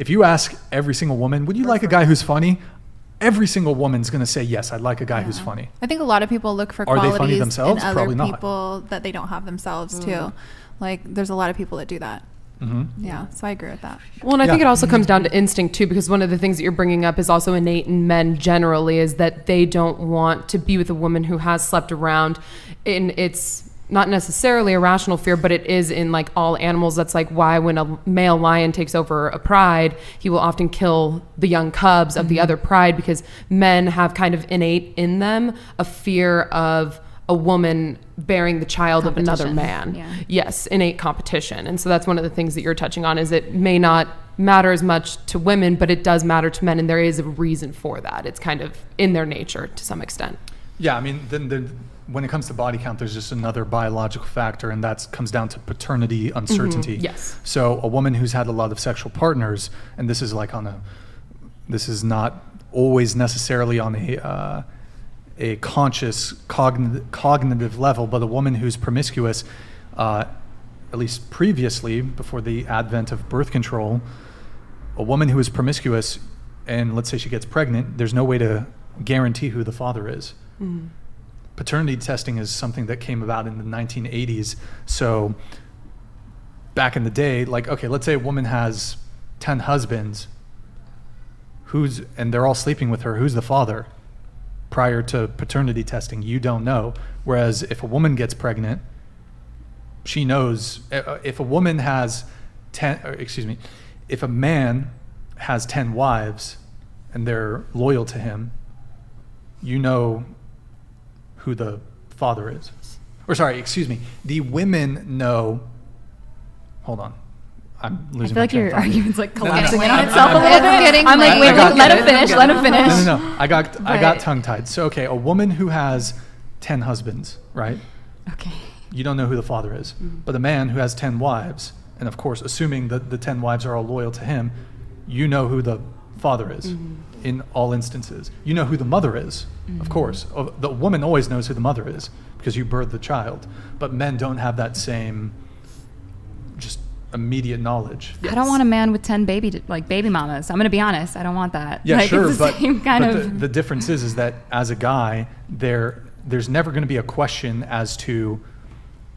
if you ask every single woman, would you like a guy who's funny? Every single woman's going to say, yes, I'd like a guy who's funny. I think a lot of people look for Are they funny qualities themselves? in other Probably not. people that they don't have themselves too. Like there's a lot of people that do that. Mm-hmm. Yeah, so I agree with that. Well, and I think it also comes down to instinct too, because one of the things that you're bringing up is also innate in men generally, is that they don't want to be with a woman who has slept around. And it's not necessarily a rational fear, but it is in like all animals. That's like why when a male lion takes over a pride, he will often kill the young cubs of the other pride, because men have kind of innate in them a fear of a woman bearing the child of another man. Yeah. Yes, innate competition. And so that's one of the things that you're touching on, is it may not matter as much to women, but it does matter to men, and there is a reason for that. It's kind of in their nature to some extent. Yeah, I mean, then when it comes to body count, there's just another biological factor, and that comes down to paternity uncertainty. Yes. So a woman who's had a lot of sexual partners, and this is like this is not always necessarily on a conscious cognitive level, but a woman who's promiscuous, at least previously, before the advent of birth control, a woman who is promiscuous, and let's say she gets pregnant, there's no way to guarantee who the father is. Paternity testing is something that came about in the 1980s. So back in the day, like, okay, let's say a woman has 10 husbands, and they're all sleeping with her, who's the father? Prior to paternity testing, you don't know. Whereas if a woman gets pregnant, she knows. If a woman has if a man has 10 wives and they're loyal to him, you know who the father is. Or sorry, the women know. Hold on. I'm losing my I feel like train your of thought. argument's like collapsing in I'm- on itself a little it's bit. getting I'm like, late. wait, I got let it. him finish. Let him finish. No. I got tongue-tied. So, okay, a woman who has 10 husbands, right? Okay. You don't know who the father is. But a man who has 10 wives, and of course, assuming that the 10 wives are all loyal to him, you know who the father is in all instances. You know who the mother is, of course. The woman always knows who the mother is because you birthed the child. But men don't have that same just immediate knowledge. I don't want a man with 10 baby mamas. I'm going to be honest. I don't want that. Yeah, like, sure, it's the but, same kind but of... the difference is that as a guy, there's never going to be a question as to,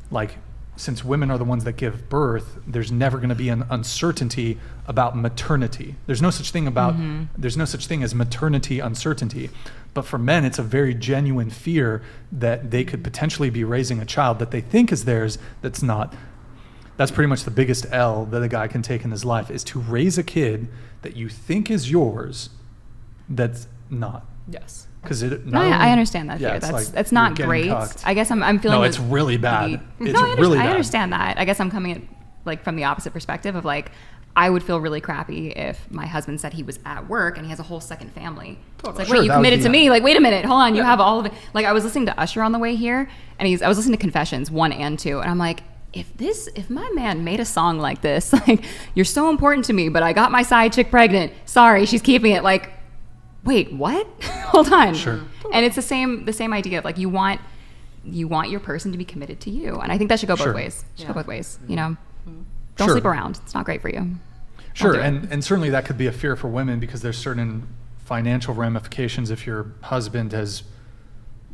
like, since women are the ones that give birth, there's never going to be an uncertainty about maternity. There's no such thing as maternity uncertainty. But for men, it's a very genuine fear that they could potentially be raising a child that they think is theirs that's not. That's pretty much the biggest L that a guy can take in his life, is to raise a kid that you think is yours that's not. Yes. Because I understand that fear. it's That's you're not getting great. cucked. I guess I'm feeling... No, it's really bad. It's I really bad. understand that. I guess I'm coming at, like, from the opposite perspective of, like, I would feel really crappy if my husband said he was at work and he has a whole second family. It's like, Sure, wait, you that would committed be to that. me? Like, wait a minute, hold on, you have all of it. Like, I was listening to Usher on the way here, and I was listening to Confessions 1 and 2, and I'm like, if my man made a song like this, like, you're so important to me, but I got my side chick pregnant. Sorry, she's keeping it. Like, wait, what? Hold on. Sure. And it's the same idea of, like, you want your person to be committed to you, and I think that should go both Sure. ways. Should go both ways. You know, don't Sure. sleep around. It's not great for you. Sure, do it. and certainly that could be a fear for women because there's certain financial ramifications if your husband has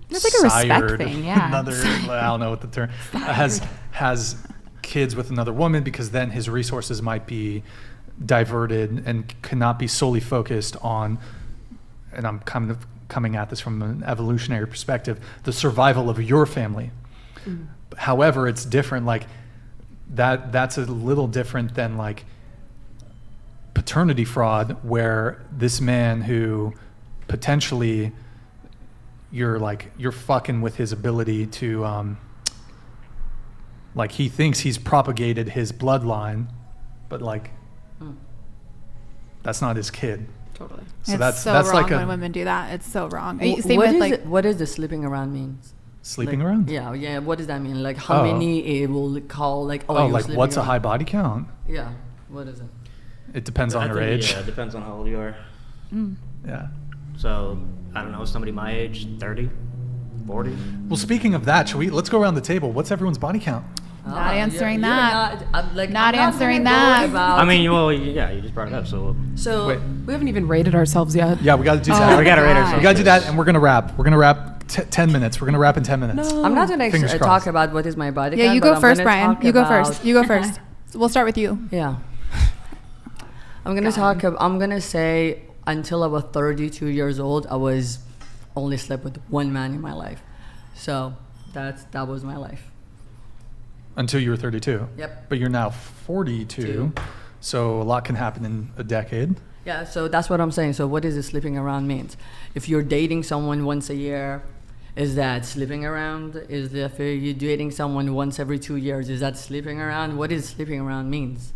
It's like a respect sired thing, yeah. another, I don't know what the term, has kids with another woman, because then his resources might be diverted and cannot be solely focused on, and I'm kind of coming at this from an evolutionary perspective, the survival of your family. However, it's different, like that's a little different than like paternity fraud, where this man who potentially you're fucking with his ability to like he thinks he's propagated his bloodline, but like that's not his kid. Totally. So It's that's so that's wrong like when women do that. It's so wrong. Same What with is like it, what does the sleeping around means? sleeping Like, around. Yeah. What does that mean? Like how Oh. many it will call like Oh, you're like sleeping what's a around? high body count? Yeah. What is it? It depends on I her think, age. Yeah, it depends on how old you are. Yeah. So, I don't know, somebody my age, 30, 40? Well, speaking of that, let's go around the table. What's everyone's body count? Not answering you're that. I'm like, Not I'm answering gonna go that. About, I mean, well, yeah, you just brought it up, so so Wait. We haven't even rated ourselves yet. Yeah, we got to do Oh, that. we gotta rate God. ourselves. We got to do that, and we're gonna wrap. We're gonna wrap 10 minutes. We're gonna wrap in 10 minutes. I'm not gonna Fingers talk crossed. about what is my body Yeah, count, you but go I'm first, gonna Brian. talk You go about- first. You go first. So we'll start with you. Yeah. I'm gonna talk. I'm gonna say until I was 32 years old, I was only slept with one man in my life. So that was my life. Until you were 32. Yep. But you're now 42, Two. so a lot can happen in a decade. Yeah. So that's what I'm saying. So what is it sleeping around means? If you're dating someone once a year, is that sleeping around? Is that if you're dating someone once every 2 years, is that sleeping around? What is sleeping around means?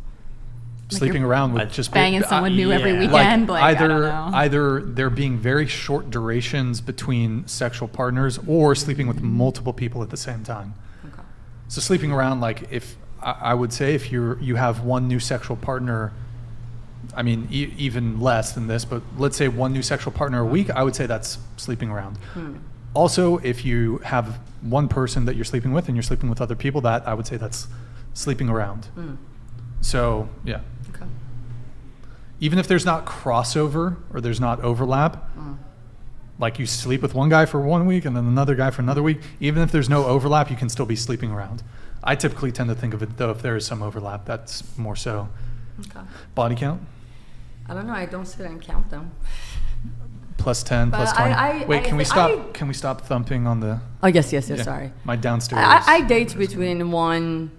Sleeping around with just banging someone new every yeah. weekend. Like, I don't either know. either there being very short durations between sexual partners or sleeping with multiple people at the same time. Okay. So sleeping around, like if I would say if you have one new sexual partner, I mean even less than this, but let's say one new sexual partner a week, I would say that's sleeping around. Also, if you have one person that you're sleeping with and you're sleeping with other people, that I would say that's sleeping around. So yeah. Okay. Even if there's not crossover or there's not overlap, like you sleep with one guy for 1 week and then another guy for another week, even if there's no overlap, you can still be sleeping around. I typically tend to think of it though, if there is some overlap, that's more so. Okay. Body count, I don't know. I don't sit and count them. plus 10, But plus 20. I- Wait, I- can we I- stop? Can we stop thumping on the? Oh yes, yes, yes. Yeah, Sorry. my downstairs. I date between 1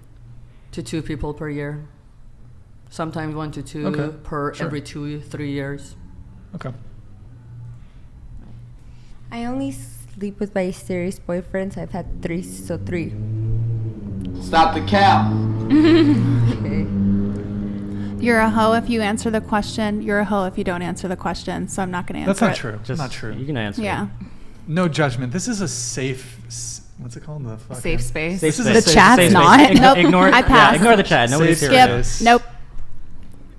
to 2 people per year. Sometimes 1 to 2 Okay, per sure. every 2-3 years. Okay. I only sleep with my serious boyfriends. I've had 3, so 3. Stop the cap. Okay. You're a hoe if you answer the question. You're a hoe if you don't answer the question. So I'm not going to answer That's not it. true. just not true. You can answer. Yeah. No judgment. This is a safe. What's it called? The fucking- Safe space. This is Safe a space. chat's Safe space. not. Nope. Ignore. I pass. Yeah, ignore the chat. Nobody's Safe serious. space. Nope.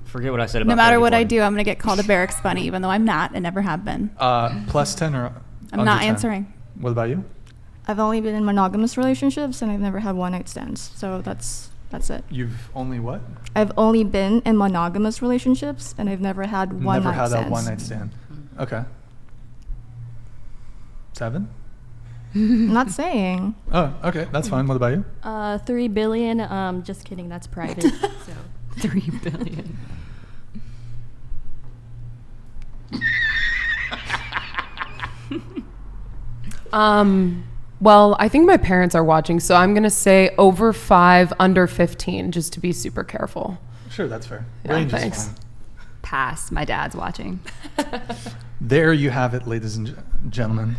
Forget what I said about. No matter what I Before. do, I'm going to get called a barracks bunny, even though I'm not and never have been. Plus 10 or I'm under not 10? answering. What about you? I've only been in monogamous relationships and I've never had one night stands. So that's it. You've only what? I've only been in monogamous relationships and I've never had one Never night had stands. that one night stand. Okay. 7? I'm not saying. Oh, okay. That's fine. What about you? 3 billion. Just kidding. That's private. so. 3 billion. Well, I think my parents are watching, so I'm gonna say over 5, under 15, just to be super careful. Sure, that's fair. Yeah, Range is thanks. fine. Pass. My dad's watching. There you have it, ladies and gentlemen.